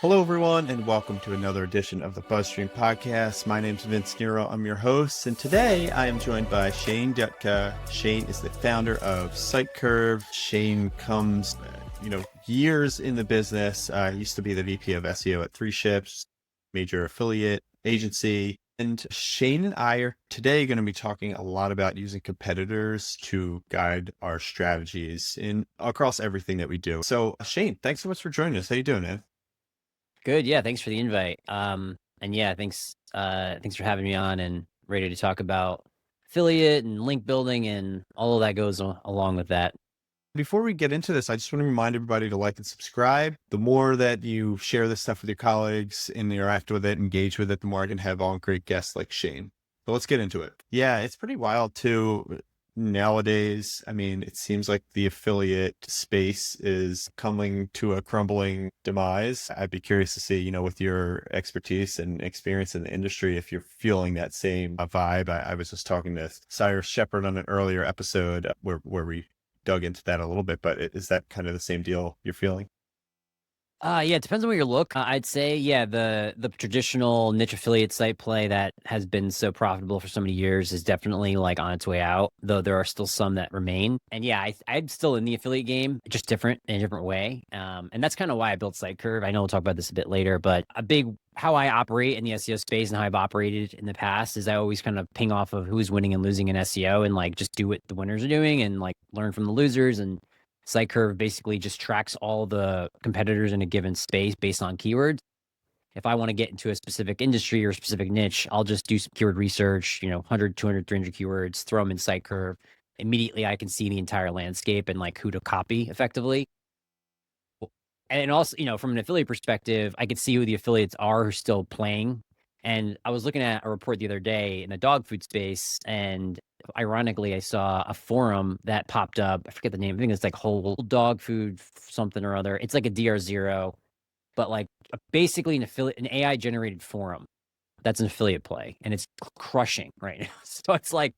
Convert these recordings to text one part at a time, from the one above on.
Hello, everyone, and welcome to another edition of the BuzzStream Podcast. My name is Vince Nero. I'm your host, and today I am joined by Shane Dutka. Shane is the founder of SiteCurve. Shane comes, years in the business. He used to be the VP of SEO at 3Ships, major affiliate agency. And Shane and I are today going to be talking a lot about using competitors to guide our strategies across everything that we do. So, Shane, thanks so much for joining us. How you doing, man? Good. Yeah. Thanks for the invite. Thanks for having me on and ready to talk about affiliate and link building and all of that goes along with that. Before we get into this, I just want to remind everybody to like and subscribe. The more that you share this stuff with your colleagues and interact with it, engage with it, the more I can have all great guests like Shane. But let's get into it. Yeah, it's pretty wild too. Nowadays, it seems like the affiliate space is coming to a crumbling demise. I'd be curious to see, with your expertise and experience in the industry, if you're feeling that same vibe. I was just talking to Cyrus Shepard on an earlier episode where we dug into that a little bit, but is that kind of the same deal you're feeling? Yeah, it depends on where you look. I'd say, the traditional niche affiliate site play that has been so profitable for so many years is definitely like on its way out, though there are still some that remain. And yeah, I'm still in the affiliate game, just different in a different way. And that's kind of why I built SiteCurve. I know we'll talk about this a bit later, but how I operate in the SEO space and how I've operated in the past is I always kind of ping off of who's winning and losing in SEO and like just do what the winners are doing and like learn from the losers. And SiteCurve basically just tracks all the competitors in a given space based on keywords. If I want to get into a specific industry or a specific niche, I'll just do some keyword research, 100, 200, 300 keywords, throw them in SiteCurve. Immediately, I can see the entire landscape and like who to copy effectively. And also, from an affiliate perspective, I could see who the affiliates are who's still playing. And I was looking at a report the other day in the dog food space, and ironically, I saw a forum that popped up. I forget the name. I think it's like Whole Dog Food something or other. It's like a DR0, but like basically an AI generated forum that's an affiliate play, and it's crushing right now. So it's like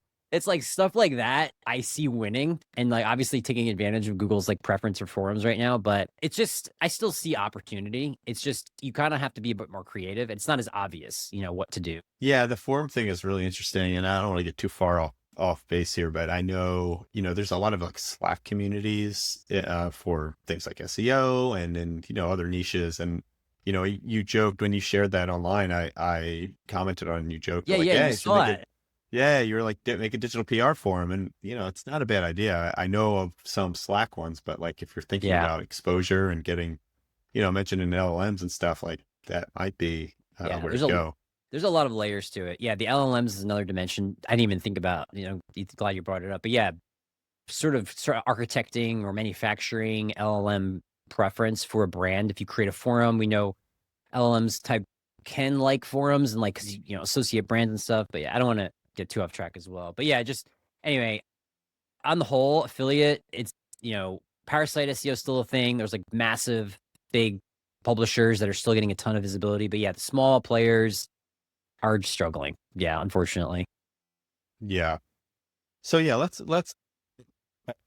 stuff like that I see winning and like obviously taking advantage of Google's like preference for forums right now, but it's just, I still see opportunity. It's just, you kind of have to be a bit more creative. It's not as obvious, what to do. Yeah, the forum thing is really interesting, and I don't want to get too far off base here, but I know, there's a lot of like Slack communities for things like SEO and other niches. And, you joked when you shared that online, I commented on, you joked Yeah, like, yeah, hey, you saw it. yeah, you were like, make a digital PR forum. And, it's not a bad idea. I know of some Slack ones, but like if you're thinking Yeah, about exposure and getting, mentioning LLMs and stuff, like that might be yeah. where to go. There's a lot of layers to it. Yeah, the LLMs is another dimension. I didn't even think about, glad you brought it up. But yeah, sort of architecting or manufacturing LLM preference for a brand. If you create a forum, we know LLMs can like forums and like, cause associate brands and stuff. But yeah, I don't want to get too off track as well. But yeah, just anyway, on the whole, affiliate, it's, parasite SEO is still a thing. There's like massive, big publishers that are still getting a ton of visibility. But yeah, the small players are struggling. Yeah, unfortunately. Yeah. So yeah, let's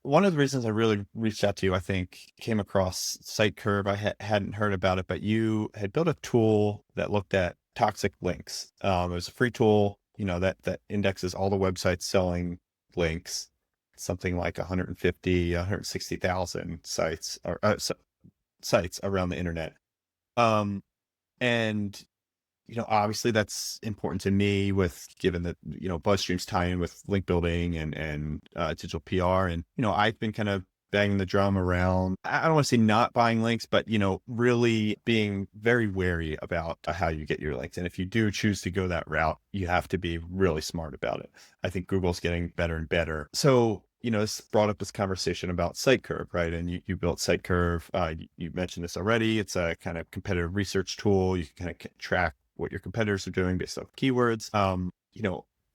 one of the reasons I really reached out to you, I think, came across SiteCurve. I hadn't heard about it, but you had built a tool that looked at toxic links. It was a free tool, that indexes all the websites selling links, something like 160,000 sites or sites around the internet. And obviously that's important to me given that, BuzzStream's tie in with link building and digital PR. And, I've been kind of banging the drum around, I don't want to say not buying links, but, really being very wary about how you get your links. And if you do choose to go that route, you have to be really smart about it. I think Google's getting better and better. So, this brought up this conversation about SiteCurve, right? And you built SiteCurve. You mentioned this already. It's a kind of competitive research tool. You can kind of track what your competitors are doing based on keywords.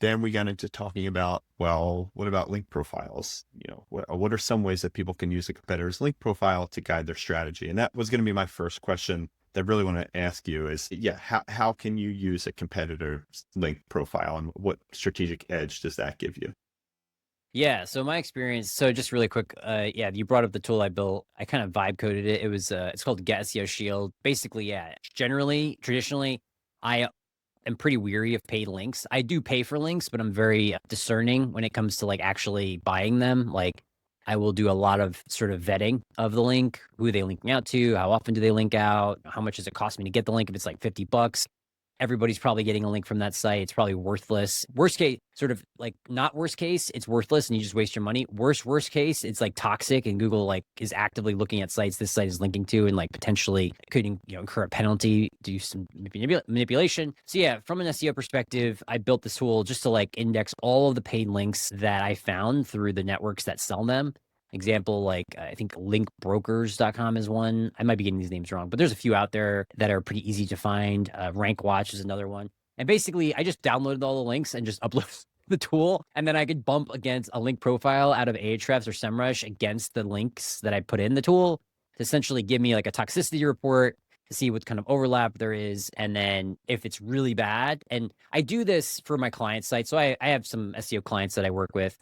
Then we got into talking about, well, what about link profiles? What are some ways that people can use a competitor's link profile to guide their strategy? And that was going to be my first question that I really want to ask you is, how can you use a competitor's link profile and what strategic edge does that give you? Yeah. So my experience, so just really quick, yeah, you brought up the tool I built. I kind of vibe coded it. It was, it's called Get SEO Shield. Basically, yeah, traditionally, I am pretty weary of paid links. I do pay for links, but I'm very discerning when it comes to like actually buying them. Like I will do a lot of sort of vetting of the link, who are they linking out to, how often do they link out, how much does it cost me to get the link if it's like $50. Everybody's probably getting a link from that site. It's probably worthless. Worst case, sort of like not worst case, it's worthless and you just waste your money. Worst case, it's like toxic and Google like is actively looking at sites this site is linking to and like potentially could incur a penalty, do some manipulation. So yeah, from an SEO perspective, I built this tool just to like index all of the paid links that I found through the networks that sell them. Example, like I think linkbrokers.com is one. I might be getting these names wrong, but there's a few out there that are pretty easy to find. Rank Watch is another one. And basically, I just downloaded all the links and just uploaded the tool. And then I could bump against a link profile out of Ahrefs or SEMrush against the links that I put in the tool to essentially give me like a toxicity report to see what kind of overlap there is. And then if it's really bad, and I do this for my client site. So I have some SEO clients that I work with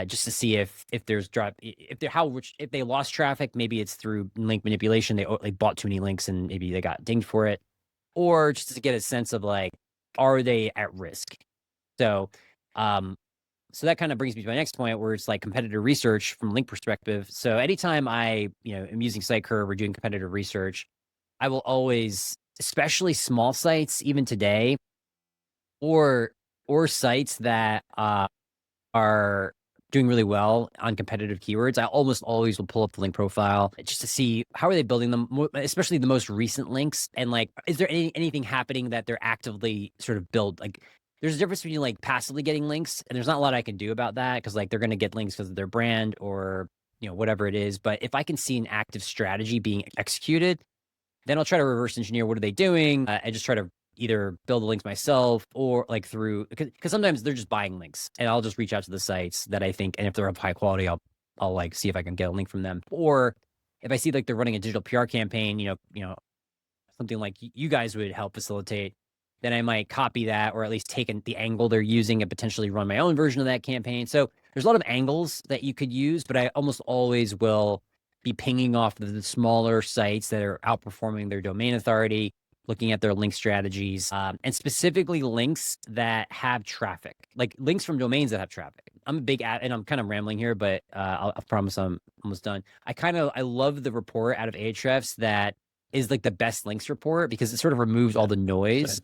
just to see if there's drop, if they lost traffic, maybe it's through link manipulation. They bought too many links and maybe they got dinged for it, or just to get a sense of like, are they at risk? So, so that kind of brings me to my next point where it's like competitor research from link perspective. So anytime I, am using SiteCurve or doing competitive research, I will always, especially small sites, even today, or sites that, are doing really well on competitive keywords, I almost always will pull up the link profile just to see how are they building them, especially the most recent links. And like, is there anything happening that they're actively sort of build? Like, there's a difference between like passively getting links, and there's not a lot I can do about that because like they're going to get links because of their brand or whatever it is. But if I can see an active strategy being executed, then I'll try to reverse engineer what are they doing. I just try to either build the links myself or like through, because sometimes they're just buying links and I'll just reach out to the sites that I think, and if they're of high quality, I'll like see if I can get a link from them. Or if I see like they're running a digital PR campaign, something like you guys would help facilitate, then I might copy that or at least take the angle they're using and potentially run my own version of that campaign. So there's a lot of angles that you could use, but I almost always will be pinging off the smaller sites that are outperforming their domain authority, looking at their link strategies, and specifically links that have traffic, like links from domains that have traffic. I'm a big and I'm kind of rambling here, but I promise I'm almost done. I love the report out of Ahrefs that is like the best links report because it sort of removes all the noise.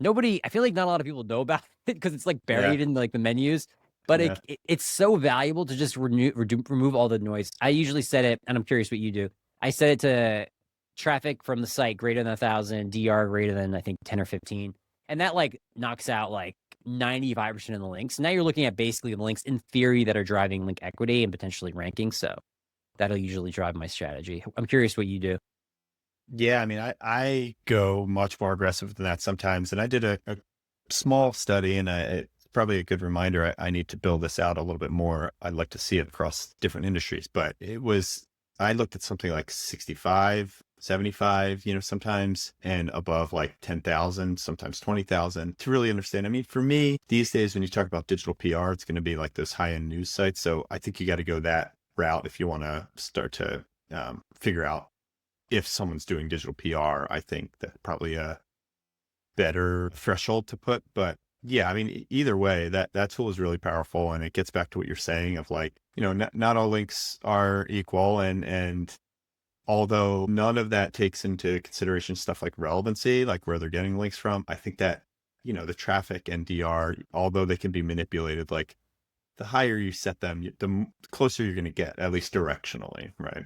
I feel like not a lot of people know about it because it's like buried in like the menus, but it's so valuable to just remove all the noise. I usually set it, and I'm curious what you do. I set it to traffic from the site greater than 1,000, DR greater than I think 10 or 15. And that like knocks out like 95% of the links. Now you're looking at basically the links in theory that are driving link equity and potentially ranking. So that'll usually drive my strategy. I'm curious what you do. Yeah, I mean, I go much more aggressive than that sometimes. And I did a small study, and it's probably a good reminder. I need to build this out a little bit more. I'd like to see it across different industries, but I looked at something like 65, 75, sometimes, and above like 10,000, sometimes 20,000 to really understand. I mean, for me, these days, when you talk about digital PR, it's going to be like those high-end news sites. So I think you got to go that route if you want to start to figure out if someone's doing digital PR. I think that's probably a better threshold to put. But yeah, I mean, either way, that tool is really powerful. And it gets back to what you're saying of like, not all links are equal. And although none of that takes into consideration stuff like relevancy, like where they're getting links from, I think that, the traffic and DR, although they can be manipulated, like the higher you set them, the closer you're going to get, at least directionally. Right.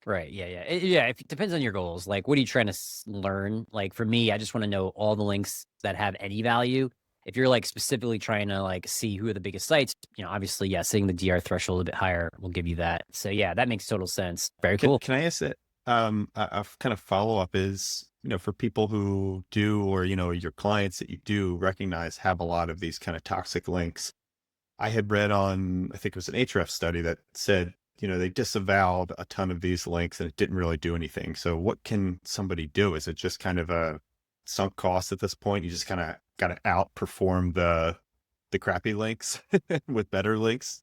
Right. Yeah. Yeah. Yeah. It depends on your goals. Like, what are you trying to learn? Like, for me, I just want to know all the links that have any value. If you're like specifically trying to like see who are the biggest sites, obviously, yeah, setting the DR threshold a bit higher will give you that. So yeah, that makes total sense. Very cool. Can I ask that? A kind of follow up is, for people who do, or, your clients that you do recognize have a lot of these kind of toxic links. I had read on, I think it was an Ahrefs study that said, they disavowed a ton of these links and it didn't really do anything. So what can somebody do? Is it just kind of a sunk cost at this point? You just kind of got to outperform the crappy links with better links?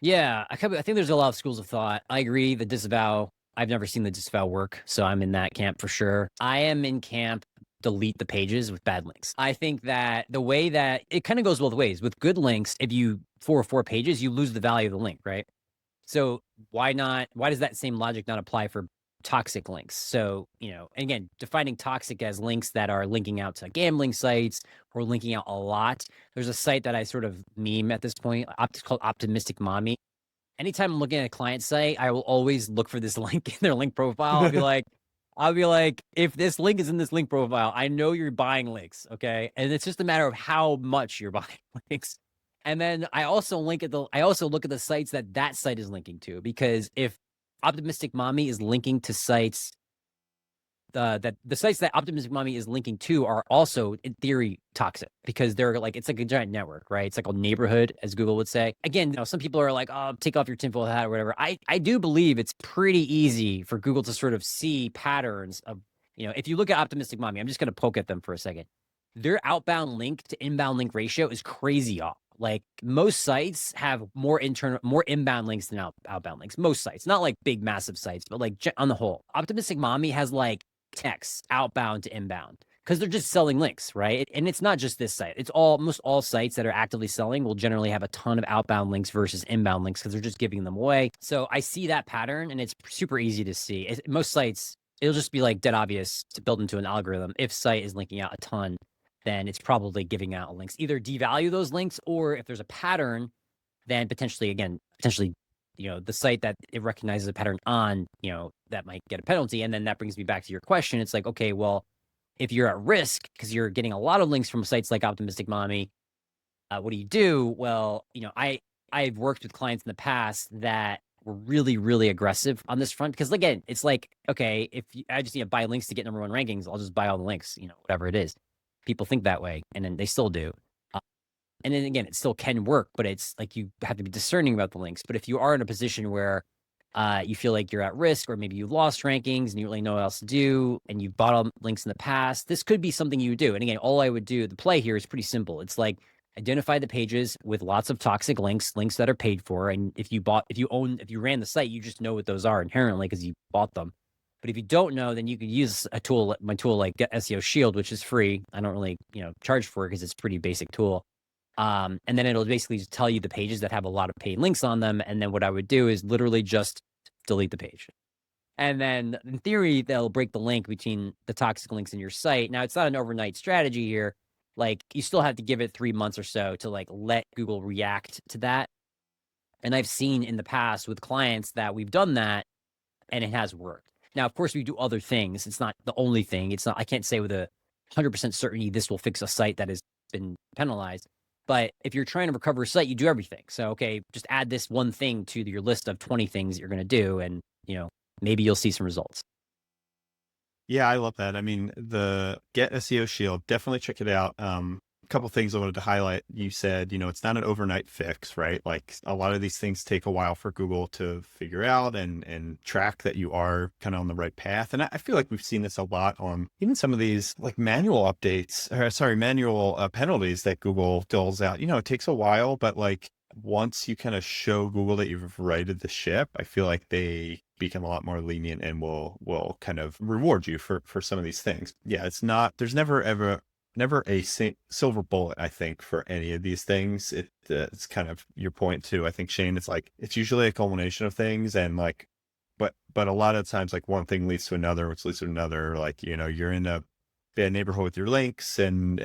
Yeah, I think there's a lot of schools of thought. I agree. The disavow, I've never seen the disavow work, so I'm in that camp for sure. I am in camp delete the pages with bad links. I think that the way that it kind of goes both ways. With good links, if you 4 pages, you lose the value of the link, right? So why not? Why does that same logic not apply for toxic links? So, and again, defining toxic as links that are linking out to gambling sites or linking out a lot. There's a site that I sort of meme at this point, it's called Optimistic Mommy. Anytime I'm looking at a client site, I will always look for this link in their link profile. I'll be like, if this link is in this link profile, I know you're buying links, okay? And it's just a matter of how much you're buying links. And then I also look at the sites that site is linking to, because if Optimistic Mommy is linking to sites, that the sites that Optimistic Mommy is linking to are also in theory toxic, because they're like, it's like a giant network, right? It's like a neighborhood, as Google would say. Again, some people are like, oh, take off your tinfoil hat or whatever. I do believe it's pretty easy for Google to sort of see patterns of, if you look at Optimistic Mommy, I'm just going to poke at them for a second. Their outbound link to inbound link ratio is crazy off. Like, most sites have more inbound links than outbound links. Most sites, not like big, massive sites, but like on the whole, Optimistic Mommy has like text outbound to inbound, because they're just selling links, right? And it's not just this site. It's almost all sites that are actively selling will generally have a ton of outbound links versus inbound links, because they're just giving them away. So I see that pattern, and it's super easy to see. Most sites, it'll just be like dead obvious to build into an algorithm. If site is linking out a ton, then it's probably giving out links. Either devalue those links, or if there's a pattern, then potentially, the site that it recognizes a pattern on, that might get a penalty. And then that brings me back to your question. It's like, okay, well, if you're at risk because you're getting a lot of links from sites like Optimistic Mommy, what do you do? Well, I've worked with clients in the past that were really, really aggressive on this front, because again, it's like, okay, if I just need to buy links to get number one rankings, I'll just buy all the links, whatever it is. People think that way, and then they still do. And then again, it still can work, but it's like you have to be discerning about the links. But if you are in a position where you feel like you're at risk, or maybe you lost rankings and you don't really know what else to do, and you've bought all links in the past, this could be something you would do. And again, all I would do, the play here is pretty simple. It's like, identify the pages with lots of toxic links that are paid for. And if you ran the site, you just know what those are inherently because you bought them. But if you don't know, then you could use my tool like Get SEO Shield, which is free. I don't really, charge for it because it's a pretty basic tool. And then it'll basically just tell you the pages that have a lot of paid links on them. And then what I would do is literally just delete the page. And then in theory, they'll break the link between the toxic links in your site. Now, it's not an overnight strategy here. Like, you still have to give it 3 months or so to like let Google react to that. And I've seen in the past with clients that we've done that and it has worked. Now, of course, we do other things. It's not the only thing. I can't say with 100% certainty this will fix a site that has been penalized. But if you're trying to recover a site, you do everything. So, okay, just add this one thing to your list of 20 things that you're going to do, and, maybe you'll see some results. Yeah, I love that. I mean, the Get SEO Shield, definitely check it out. A couple things I wanted to highlight. You said, it's not an overnight fix, right? Like, a lot of these things take a while for Google to figure out and track that you are kind of on the right path. And I feel like we've seen this a lot on even some of these like manual penalties that Google doles out. It takes a while, but like, once you kind of show Google that you've righted the ship, I feel like they become a lot more lenient and will kind of reward you for some of these things. Yeah, there's never a silver bullet, I think, for any of these things. It's kind of your point too. I think, Shane, it's like, it's usually a culmination of things, and like, but a lot of times, like, one thing leads to another, which leads to another. Like, you're in a bad neighborhood with your links, and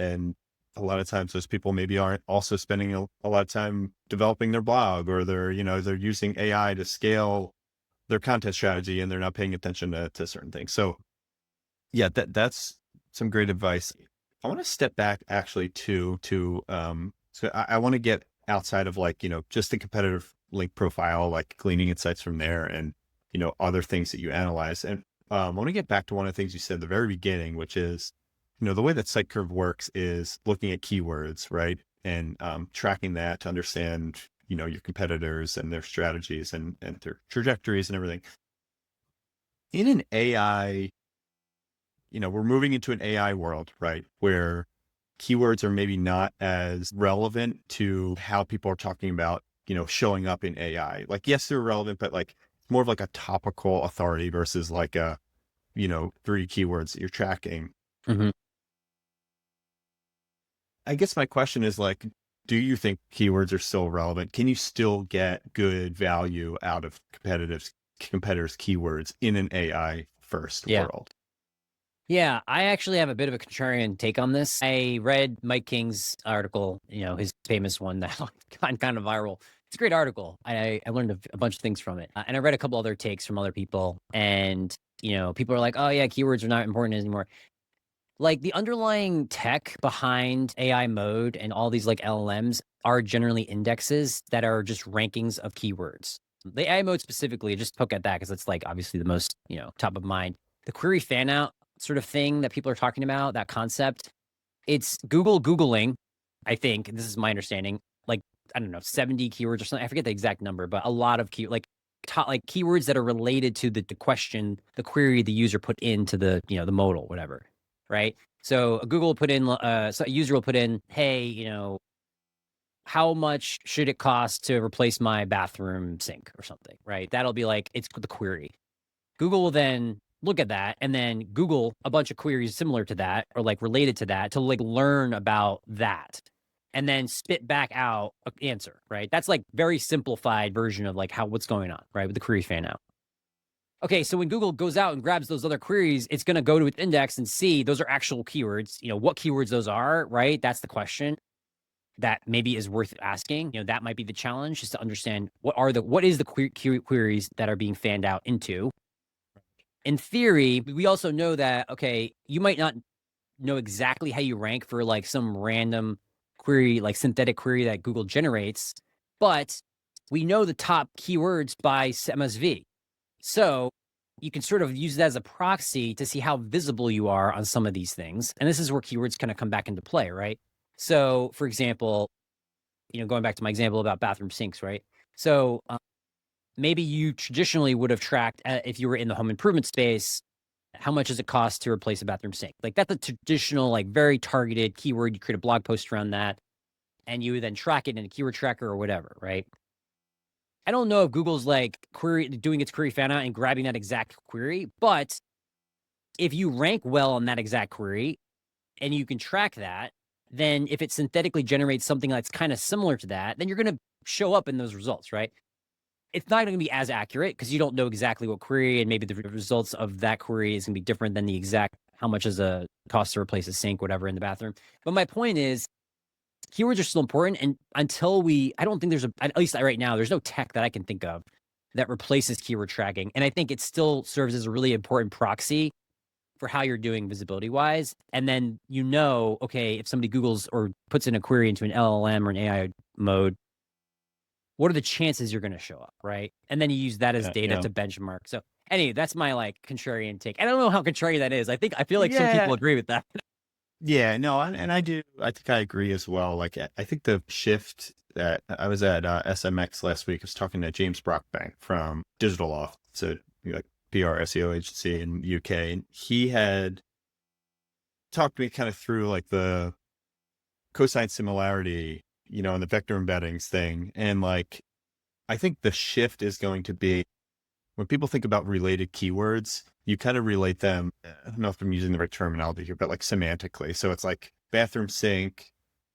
a lot of times those people maybe aren't also spending a lot of time developing their blog, or they're using AI to scale their content strategy, and they're not paying attention to certain things. So yeah, that's some great advice. I want to step back actually to so I want to get outside of like, just the competitive link profile, like gleaning insights from there, and, other things that you analyze. And I want to get back to one of the things you said at the very beginning, which is, the way that SiteCurve works is looking at keywords, right? And tracking that to understand, your competitors and their strategies and their trajectories and everything. In an AI, we're moving into an AI world, right? Where keywords are maybe not as relevant to how people are talking about showing up in AI? Like, yes, they're relevant, but like more of like a topical authority versus like a, 3 keywords that you're tracking. Mhm. I guess my question is like, do you think keywords are still relevant? Can you still get good value out of competitors' keywords in an AI first Yeah. world? Yeah, I actually have a bit of a contrarian take on this. I read Mike King's article, his famous one that got kind of viral. It's a great article. I learned a bunch of things from it. And I read a couple other takes from other people. And, people are like, oh, yeah, keywords are not important anymore. Like the underlying tech behind AI mode and all these like LLMs are generally indexes that are just rankings of keywords. The AI mode specifically, just poke at that because it's like obviously the most, top of mind. The query fan out sort of thing that people are talking about, that concept, it's Googling, I think, this is my understanding, like, I don't know, 70 keywords or something. I forget the exact number, but a lot of keywords that are related to the question, the query the user put into the, the modal, whatever. Right. So Google will put in, so a user will put in, hey, how much should it cost to replace my bathroom sink or something, right? That'll be like, it's the query. Google will then look at that and then Google a bunch of queries similar to that or like related to that to like learn about that and then spit back out an answer, right? That's like very simplified version of like what's going on, right? With the query fan out. Okay, so when Google goes out and grabs those other queries, it's going to go to its index and see those are actual keywords, what keywords those are, right? That's the question that maybe is worth asking. That might be the challenge, is to understand what is the queries that are being fanned out into. In theory, we also know that, okay, you might not know exactly how you rank for like some random query, like synthetic query that Google generates, but we know the top keywords by MSV. So you can sort of use that as a proxy to see how visible you are on some of these things. And this is where keywords kind of come back into play, right? So for example, going back to my example about bathroom sinks, right? So maybe you traditionally would have tracked, if you were in the home improvement space, how much does it cost to replace a bathroom sink? Like that's a traditional, like very targeted keyword. You create a blog post around that and you would then track it in a keyword tracker or whatever, right? I don't know if Google's like doing its query fan out and grabbing that exact query, but if you rank well on that exact query and you can track that, then if it synthetically generates something that's kind of similar to that, then you're going to show up in those results, right? It's not going to be as accurate because you don't know exactly what query, and maybe the results of that query is going to be different than the exact how much is a cost to replace a sink, whatever, in the bathroom. But my point is, keywords are still important, and until I don't think there's at least right now, there's no tech that I can think of that replaces keyword tracking, and I think it still serves as a really important proxy for how you're doing visibility wise. And then okay, if somebody Googles or puts in a query into an LLM or an AI mode, what are the chances you're going to show up, right? And then you use that as data to benchmark. So anyway, that's my like contrarian take. I don't know how contrarian that is. I feel like some people agree with that. Yeah, no, and I do. I think I agree as well. Like, I think the shift that I was at SMX last week. I was talking to James Brockbank from Digital Loft, so like PR SEO agency in UK, and he had talked me kind of through like the cosine similarity, and the vector embeddings thing, and like I think the shift is going to be when people think about related keywords, you kind of relate them. I don't know if I'm using the right terminology here, but like semantically. So it's like bathroom sink,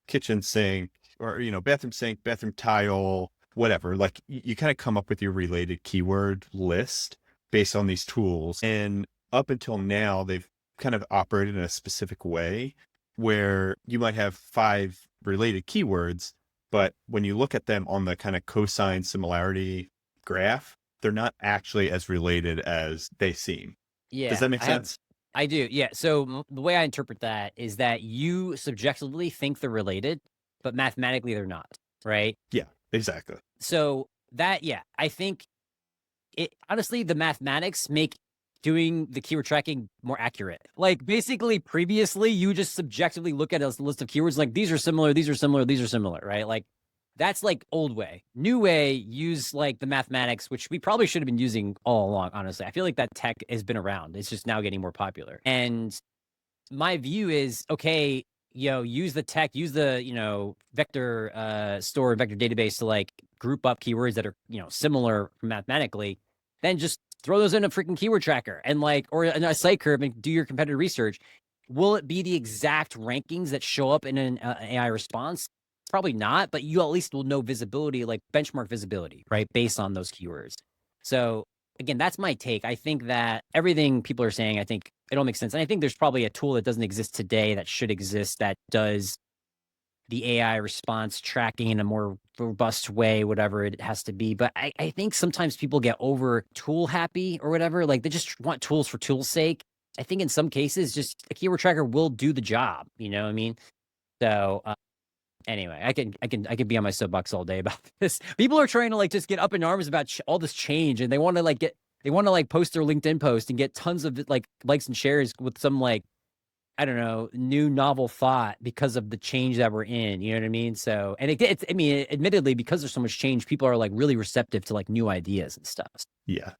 kitchen sink, or, bathroom sink, bathroom tile, whatever. Like you kind of come up with your related keyword list based on these tools. And up until now, they've kind of operated in a specific way where you might have 5 related keywords, but when you look at them on the kind of cosine similarity graph, they're not actually as related as they seem. Yeah. Does that make sense? I do. Yeah. So the way I interpret that is that you subjectively think they're related, but mathematically they're not, right? Yeah, exactly. So I think honestly, the mathematics make doing the keyword tracking more accurate. Like basically previously you just subjectively look at a list of keywords like these are similar, these are similar, these are similar, right? Like that's like old way. New way, use like the mathematics, which we probably should have been using all along, honestly. I feel like that tech has been around. It's just now getting more popular. And my view is, okay, use the tech, use the, vector store, vector database to like group up keywords that are, similar mathematically, then just throw those in a freaking keyword tracker and or in a site curve and do your competitive research. Will it be the exact rankings that show up in an AI response? Probably not, but you at least will know visibility, like benchmark visibility, right? Based on those keywords. So again, that's my take. I think that everything people are saying, I think it all makes sense. And I think there's probably a tool that doesn't exist today that should exist that does the AI response tracking in a more robust way, whatever it has to be. But I think sometimes people get over tool happy or whatever. Like they just want tools for tools' sake. I think in some cases, just a keyword tracker will do the job. You know what I mean? So anyway, I can be on my soapbox all day about this. People are trying to just get up in arms about all this change, and they want to post their LinkedIn post and get tons of likes and shares with some I don't know, new novel thought because of the change that we're in. You know what I mean? So, and it's I mean, admittedly, because there's so much change, people are really receptive to new ideas and stuff. Yeah.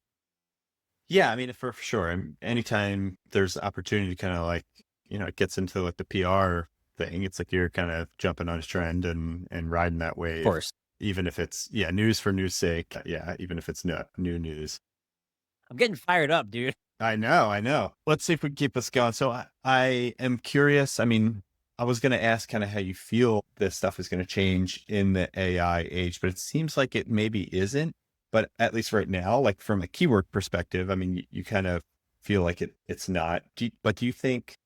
Yeah. I mean, for sure. And anytime there's opportunity to kind of it gets into the PR thing, it's you're kind of jumping on a trend and riding that wave. Of course. Even if it's, news for news sake. Yeah. Even if it's new news. I'm getting fired up, dude. I know. Let's see if we can keep us going. So I am curious. I mean, I was going to ask kind of how you feel this stuff is going to change in the AI age, but it seems like it maybe isn't. But at least right now, from a keyword perspective, I mean, you kind of feel like it's not. But do you think,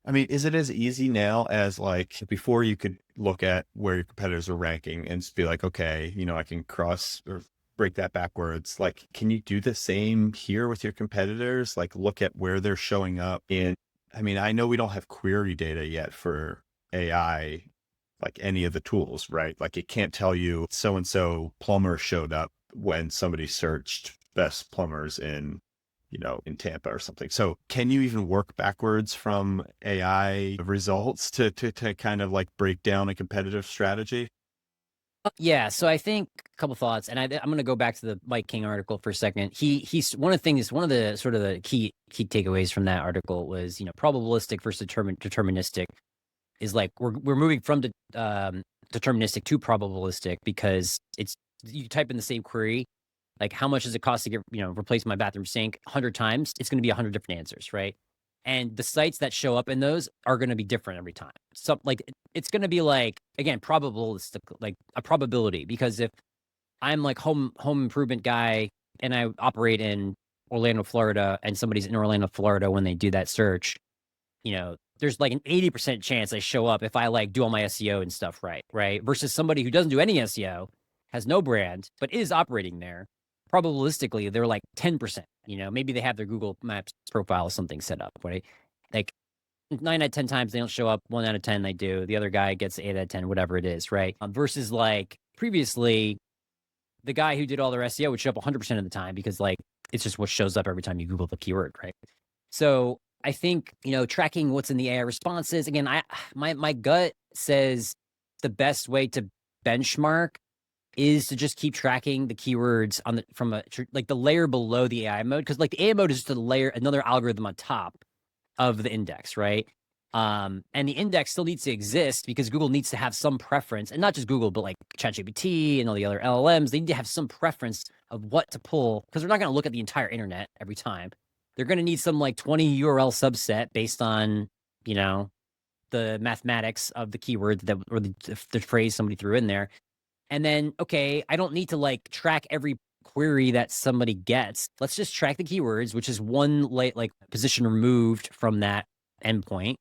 I mean, is it as easy now as before you could look at where your competitors are ranking and just be okay, I can cross or break that backwards. Can you do the same here with your competitors? Look at where they're showing up in, I mean, I know we don't have query data yet for AI, any of the tools, right? It can't tell you so-and-so plumber showed up when somebody searched best plumbers in Tampa or something. So can you even work backwards from AI results to kind of break down a competitive strategy? Yeah, so I think a couple thoughts, and I'm going to go back to the Mike King article for a second. He's one of the sort of the key takeaways from that article was probabilistic versus deterministic is we're moving from deterministic to probabilistic because it's you type in the same query, how much does it cost to get replace my bathroom sink 100 times? It's going to be 100 different answers, right? And the sites that show up in those are going to be different every time. So it's going to be again, probabilistic, a probability, because if I'm home improvement guy and I operate in Orlando, Florida, and somebody's in Orlando, Florida when they do that search, there's an 80% chance I show up if I do all my SEO and stuff right? Versus somebody who doesn't do any SEO, has no brand, but is operating there. Probabilistically, they're 10%. Maybe they have their Google Maps profile or something set up, right? 9 out of 10 times they don't show up. 1 out of 10 they do. The other guy gets 8 out of 10, whatever it is, right? Versus previously, the guy who did all their SEO would show up 100% of the time because it's just what shows up every time you Google the keyword, right? So I think tracking what's in the AI responses. Again, my gut says the best way to benchmark is to just keep tracking the keywords on the layer below the AI mode, because the AI mode is just another algorithm on top of the index, right? And the index still needs to exist because Google needs to have some preference, and not just Google, but ChatGPT and all the other LLMs. They need to have some preference of what to pull, because they're not going to look at the entire internet every time. They're going to need some 20 URL subset based on the mathematics of the keyword or the phrase somebody threw in there. And then, okay, I don't need to track every query that somebody gets. Let's just track the keywords, which is one position removed from that endpoint.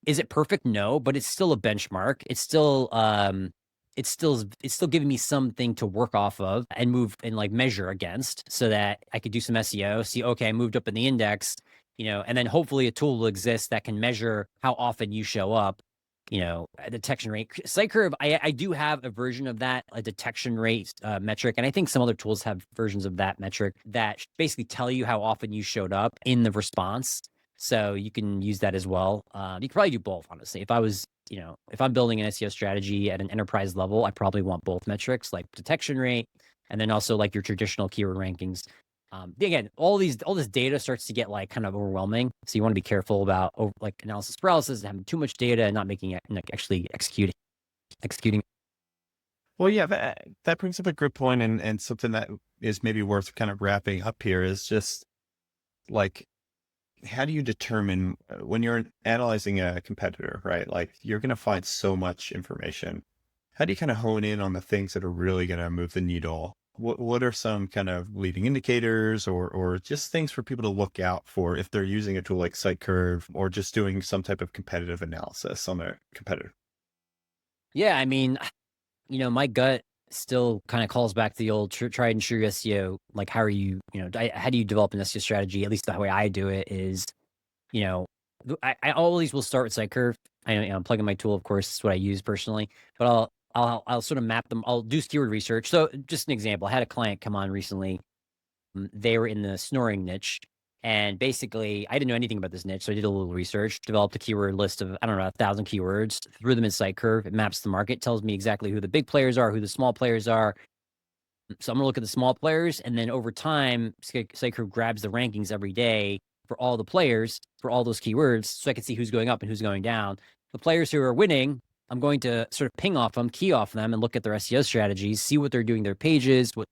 Is it perfect? No, but it's still a benchmark. It's still giving me something to work off of and move and measure against, so that I could do some SEO, see, okay, I moved up in the index, and then hopefully a tool will exist that can measure how often you show up. A detection rate. Site Curve, I do have a version of that, a detection rate metric. And I think some other tools have versions of that metric that basically tell you how often you showed up in the response. So you can use that as well. You could probably do both, honestly. If I was, if I'm building an SEO strategy at an enterprise level, I probably want both metrics, like detection rate, and then also your traditional keyword rankings. Again, all this data starts to get kind of overwhelming. So you want to be careful about analysis paralysis and having too much data and not making it actually executing. Well, yeah, that brings up a good point, and something that is maybe worth kind of wrapping up here is just like, how do you determine when you're analyzing a competitor, right? Like you're going to find so much information. How do you kind of hone in on the things that are really going to move the needle? What are some kind of leading indicators or just things for people to look out for if they're using a tool like SiteCurve or just doing some type of competitive analysis on their competitor? Yeah, I mean, my gut still kind of calls back to the old tried and true SEO. Like, how are you, how do you develop an SEO strategy? At least the way I do it is, you know, I always will start with SiteCurve. I know, I'm plugging my tool, of course, it's what I use personally, but I'll sort of map them. I'll do keyword research. So just an example, I had a client come on recently. They were in the snoring niche. And basically, I didn't know anything about this niche. So I did a little research, developed a keyword list of, I don't know, 1,000 keywords, threw them in SiteCurve. It maps the market, tells me exactly who the big players are, who the small players are. So I'm going to look at the small players. And then over time, SiteCurve grabs the rankings every day for all the players, for all those keywords, so I can see who's going up and who's going down. The players who are winning, I'm going to sort of ping off them, key off them, and look at their SEO strategies, see what they're doing, their pages, what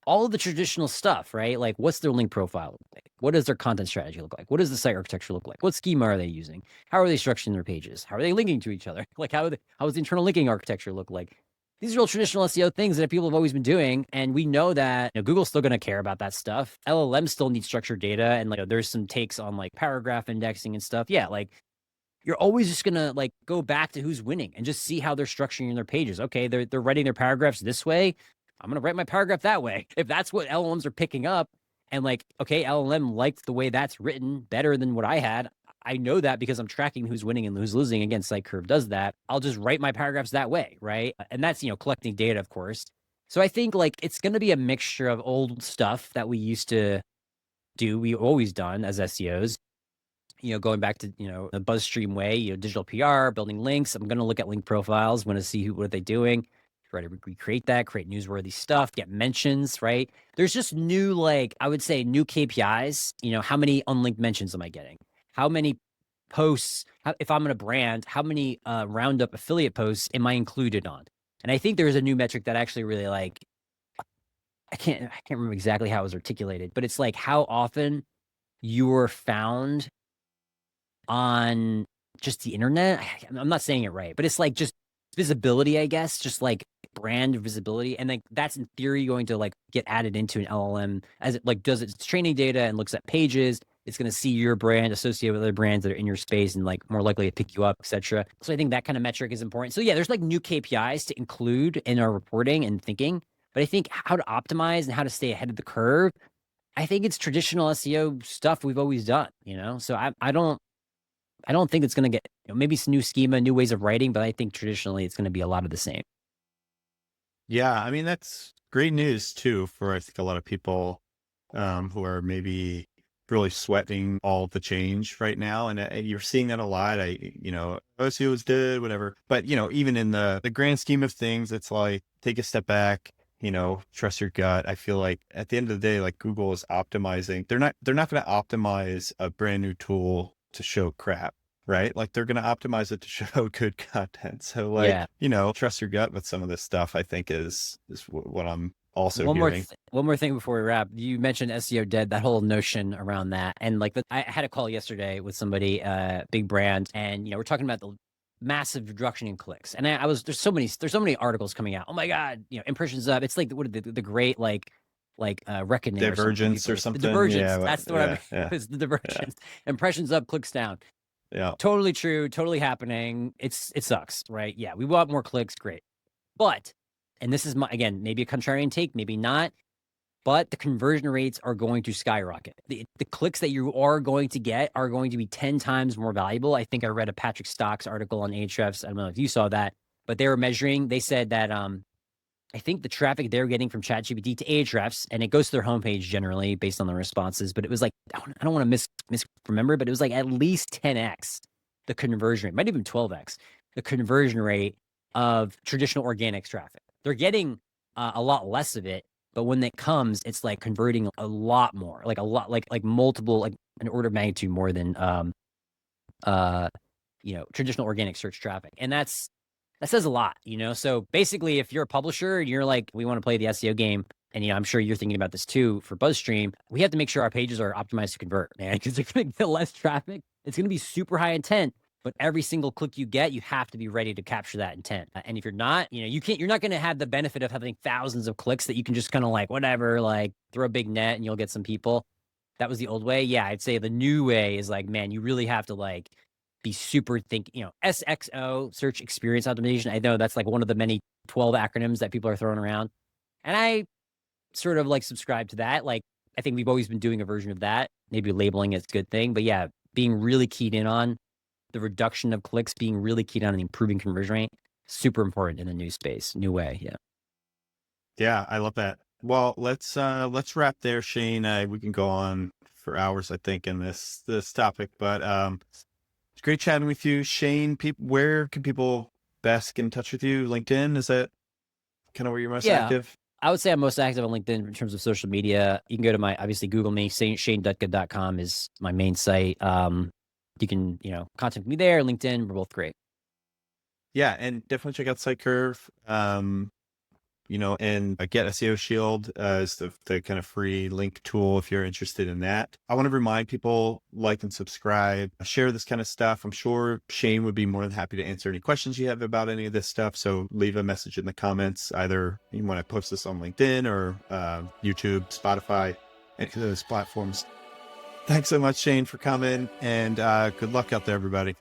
all of the traditional stuff, right? Like, what's their link profile look like? What does their content strategy look like? What does the site architecture look like? What schema are they using? How are they structuring their pages? How are they linking to each other? Like, how does the internal linking architecture look like? These are all traditional SEO things that people have always been doing. And we know that Google's still going to care about that stuff. LLM still needs structured data. And like, there's some takes on like paragraph indexing and stuff. Yeah. Like, you're always just going to like go back to who's winning and just see how they're structuring their pages. Okay. They're writing their paragraphs this way. I'm going to write my paragraph that way. If that's what LLMs are picking up and like, okay, LLM liked the way that's written better than what I had. I know that because I'm tracking who's winning and who's losing. Again, SiteCurve does that. I'll just write my paragraphs that way, right? And that's, collecting data, of course. So I think like it's going to be a mixture of old stuff that we used to do, we always done as SEOs, going back to, the BuzzStream way, digital PR, building links. I'm going to look at link profiles, want to see what are they doing, try to recreate that, create newsworthy stuff, get mentions, right? There's just new, like, I would say new KPIs, how many unlinked mentions am I getting? How many posts, if I'm in a brand, how many roundup affiliate posts am I included on? And I think there's a new metric that actually really like, I can't remember exactly how it was articulated, but it's like how often you're found on just the internet. I'm not saying it right, but it's like just visibility, I guess, just like brand visibility. And like that's in theory going to like get added into an LLM as it like does its training data and looks at pages. It's going to see your brand associated with other brands that are in your space and like more likely to pick you up, etc. So I think that kind of metric is important. So yeah, there's like new KPIs to include in our reporting and thinking. But I think how to optimize and how to stay ahead of the curve, I think it's traditional SEO stuff we've always done, So I don't think it's going to get, maybe some new schema, new ways of writing, but I think traditionally it's going to be a lot of the same. Yeah, I mean, that's great news too for I think a lot of people who are maybe really sweating all the change right now. And you're seeing that a lot. OSU is good, whatever. But, even in the grand scheme of things, it's like take a step back, trust your gut. I feel like at the end of the day, like Google is optimizing. They're not going to optimize a brand new tool to show crap, right? Like they're going to optimize it to show good content. So like, trust your gut with some of this stuff, I think is what I'm also hearing. One more thing before we wrap. You mentioned SEO dead, that whole notion around that. And like I had a call yesterday with somebody, big brand, and we're talking about the massive reduction in clicks. And there's so many articles coming out. Oh my God, impressions up. It's like the great reckoning Divergence or something. The divergence. Yeah, that's the word. It's the divergence. Yeah. Impressions up, clicks down. Yeah. Totally true. Totally happening. It sucks, right? Yeah. We want more clicks. Great. But, and this is again, maybe a contrarian take, maybe not, but the conversion rates are going to skyrocket. The clicks that you are going to get are going to be 10 times more valuable. I think I read a Patrick Stocks article on Ahrefs. I don't know if you saw that, but they were measuring, they said that, I think the traffic they're getting from ChatGPT to Ahrefs, and it goes to their homepage generally based on the responses, but it was like, I don't want to misremember, but it was like at least 10x the conversion rate, might even 12x the conversion rate of traditional organic traffic. They're getting a lot less of it, but when it comes, it's like converting a lot more, like a lot, like multiple, like an order of magnitude more than, traditional organic search traffic. And that's That says a lot, So basically, if you're a publisher and you're like, we want to play the SEO game, and I'm sure you're thinking about this too for BuzzStream, we have to make sure our pages are optimized to convert, man, because they're going to get less traffic. It's going to be super high intent, but every single click you get, you have to be ready to capture that intent. And if you're not, you're not going to have the benefit of having thousands of clicks that you can just kind of like, whatever, like throw a big net and you'll get some people. That was the old way. Yeah, I'd say the new way is like, man, you really have to like be super SXO, search experience optimization. I know that's like one of the many 12 acronyms that people are throwing around. And I sort of like subscribe to that. Like, I think we've always been doing a version of that, maybe labeling it as a good thing. But yeah, being really keyed in on the reduction of clicks, being really keyed on improving conversion rate, super important in the new space, new way. Yeah. Yeah, I love that. Well, let's wrap there, Shane. We can go on for hours, I think, in this topic, but it's great chatting with you, Shane. Where can people best get in touch with you? LinkedIn, is that kind of where you're most active? I would say I'm most active on LinkedIn in terms of social media. You can go to obviously Google me. ShaneDutka.com is my main site. You can, contact me there. LinkedIn, we're both great. Yeah, and definitely check out SiteCurve. And Get SEO Shield is the kind of free link tool if you're interested in that. I want to remind people, like and subscribe, share this kind of stuff. I'm sure Shane would be more than happy to answer any questions you have about any of this stuff. So leave a message in the comments, either you want to post this on LinkedIn or YouTube, Spotify, any of those platforms. Thanks so much, Shane, for coming, and good luck out there, everybody.